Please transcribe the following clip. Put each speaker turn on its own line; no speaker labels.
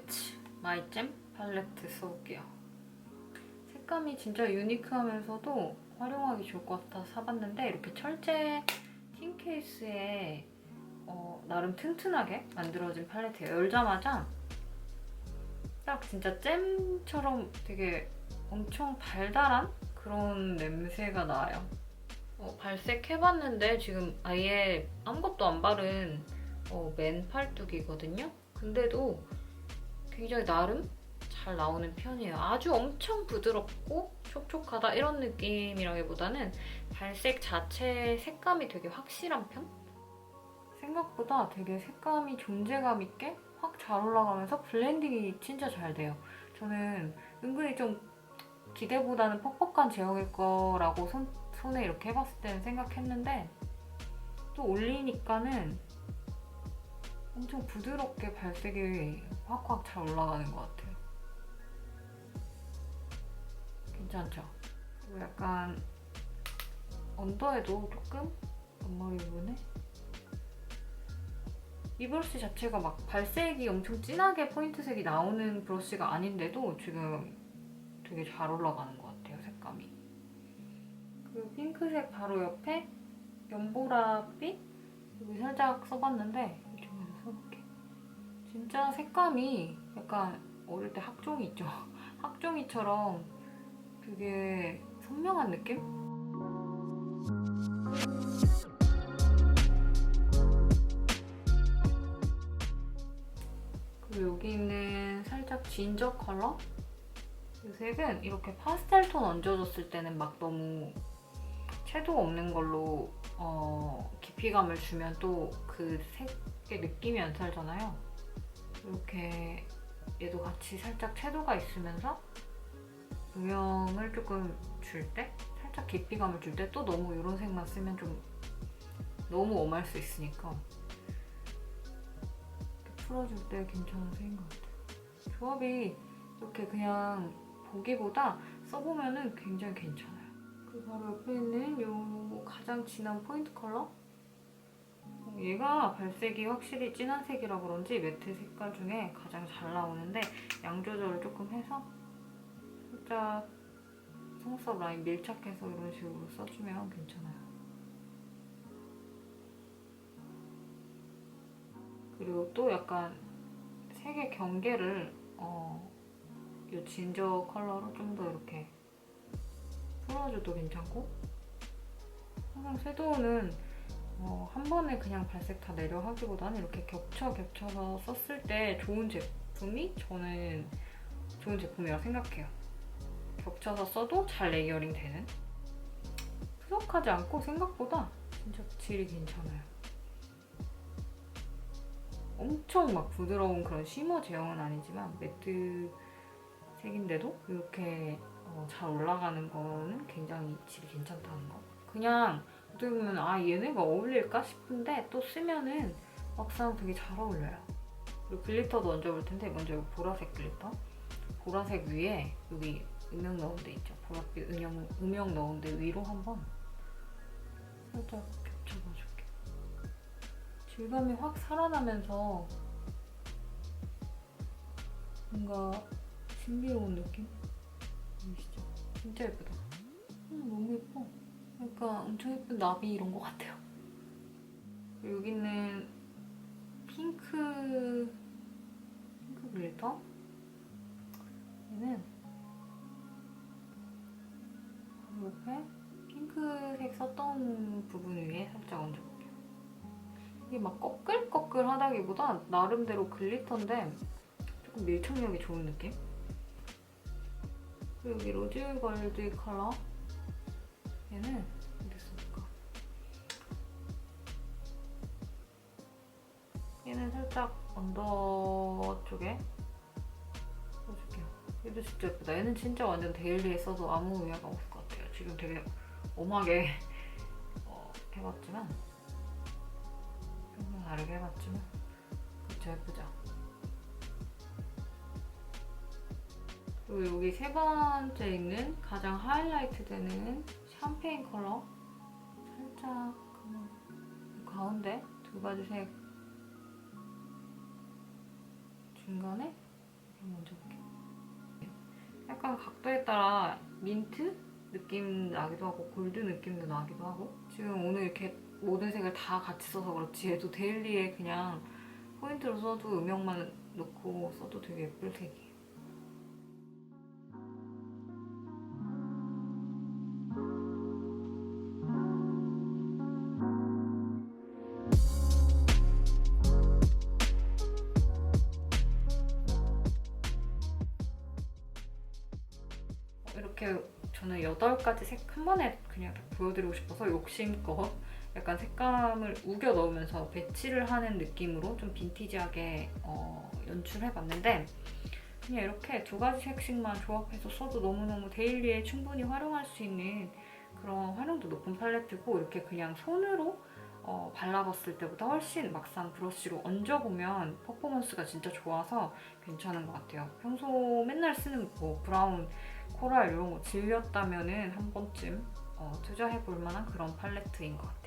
스위치 마이잼 팔레트 써볼게요. 색감이 진짜 유니크하면서도 활용하기 좋을 것 같아서 사봤는데 이렇게 철제 틴 케이스에 나름 튼튼하게 만들어진 팔레트예요. 열자마자 딱 진짜 잼처럼 되게 엄청 달달한 그런 냄새가 나요. 발색해봤는데 지금 아예 아무것도 안 바른 맨팔뚝이거든요. 근데도 굉장히 나름 잘 나오는 편이에요. 아주 엄청 부드럽고 촉촉하다 이런 느낌이라기보다는 발색 자체 색감이 되게 확실한 편? 생각보다 되게 색감이 존재감 있게 확 잘 올라가면서 블렌딩이 진짜 잘 돼요. 저는 은근히 좀 기대보다는 퍽퍽한 제형일 거라고 손에 이렇게 해봤을 때는 생각했는데 또 올리니까는 엄청 부드럽게 발색이 확확 잘 올라가는 것 같아요. 괜찮죠? 그리고 약간 언더에도 조금 앞머리 부분에 이 브러쉬 자체가 막 발색이 엄청 진하게 포인트색이 나오는 브러쉬가 아닌데도 지금 되게 잘 올라가는 것 같아요, 색감이. 그리고 핑크색 바로 옆에 연보라빛 여기 살짝 써봤는데 이쪽에서 써볼게. 진짜 색감이 약간 어릴 때 학종이 있죠? 학종이처럼 되게 선명한 느낌? 그리고 여기 있는 살짝 진저 컬러? 이 색은 이렇게 파스텔 톤 얹어줬을 때는 막 너무 섀도우 없는 걸로 깊이감을 주면 또 그 색의 느낌이 안 살잖아요. 이렇게 얘도 같이 살짝 섀도우가 있으면서 음영을 조금 줄 때, 살짝 깊이감을 줄 때 또 너무 이런 색만 쓰면 좀 너무 엄할 수 있으니까 이렇게 풀어줄 때 괜찮은 색인 것 같아요. 조합이 이렇게 그냥 보기보다 써보면 굉장히 괜찮아요. 그 바로 옆에 있는 이 가장 진한 포인트 컬러? 얘가 발색이 확실히 진한 색이라 그런지 매트 색깔 중에 가장 잘 나오는데 양 조절을 조금 해서 살짝 속눈썹 라인 밀착해서 이런 식으로 써주면 괜찮아요. 그리고 또 약간 색의 경계를 이 진저 컬러로 좀 더 이렇게 풀어줘도 괜찮고 항상 섀도우는 한 번에 그냥 발색 다 내려 하기보다는 이렇게 겹쳐서 썼을 때 좋은 제품이 저는 좋은 제품이라고 생각해요. 겹쳐서 써도 잘 레이어링 되는 푸석하지 않고 생각보다 진짜 질이 괜찮아요. 엄청 막 부드러운 그런 쉬머 제형은 아니지만 매트 색인데도 이렇게 잘 올라가는 거는 굉장히 질이 괜찮다는 거. 그냥 어떻게 보면 얘네가 어울릴까 싶은데 또 쓰면은 막상 되게 잘 어울려요. 그리고 글리터도 얹어볼 텐데 먼저 여기 보라색 글리터. 보라색 위에 여기 음영 넣은 데 있죠. 보랏빛 음영 넣은 데 위로 한번 살짝 겹쳐봐줄게. 질감이 확 살아나면서 뭔가 신비로운 느낌? 보이시죠? 진짜 예쁘다. 너무 예뻐. 약간 엄청 예쁜 나비 이런 것 같아요. 여기는 핑크 글리터. 얘는 옆에 핑크색 썼던 부분 위에 살짝 얹어볼게요. 이게 막 꺼끌꺼끌하다기보다 나름대로 글리터인데 조금 밀착력이 좋은 느낌? 그리고 여기 로즈 골드 컬러. 얘는 어디 있을까? 얘는 살짝 언더 쪽에 써줄게요. 얘도 진짜 예쁘다. 얘는 진짜 완전 데일리에 써도 아무 의미가 없을 것 같아요. 지금 되게 엄하게 해봤지만 조금 다르게 해봤지만 그쵸, 예쁘죠? 그리고 여기 세 번째 있는 가장 하이라이트 되는 샴페인 컬러 살짝 가운데 두 가지 색 중간에 한번 얹어볼게요. 약간 각도에 따라 민트 느낌 나기도 하고 골드 느낌도 나기도 하고 지금 오늘 이렇게 모든 색을 다 같이 써서 그렇지 얘도 데일리에 그냥 포인트로 써도 음영만 넣고 써도 되게 예쁠 색이에요. 이렇게 저는 8가지 색 한 번에 그냥 다 보여드리고 싶어서 욕심껏 약간 색감을 우겨 넣으면서 배치를 하는 느낌으로 좀 빈티지하게 연출해봤는데 그냥 이렇게 2가지 색씩만 조합해서 써도 너무너무 데일리에 충분히 활용할 수 있는 그런 활용도 높은 팔레트고 이렇게 그냥 손으로 발라봤을 때보다 훨씬 막상 브러쉬로 얹어보면 퍼포먼스가 진짜 좋아서 괜찮은 것 같아요. 평소 맨날 쓰는 뭐 브라운, 코랄 이런 거 질렸다면은 한 번쯤 투자해볼 만한 그런 팔레트인 것 같아요.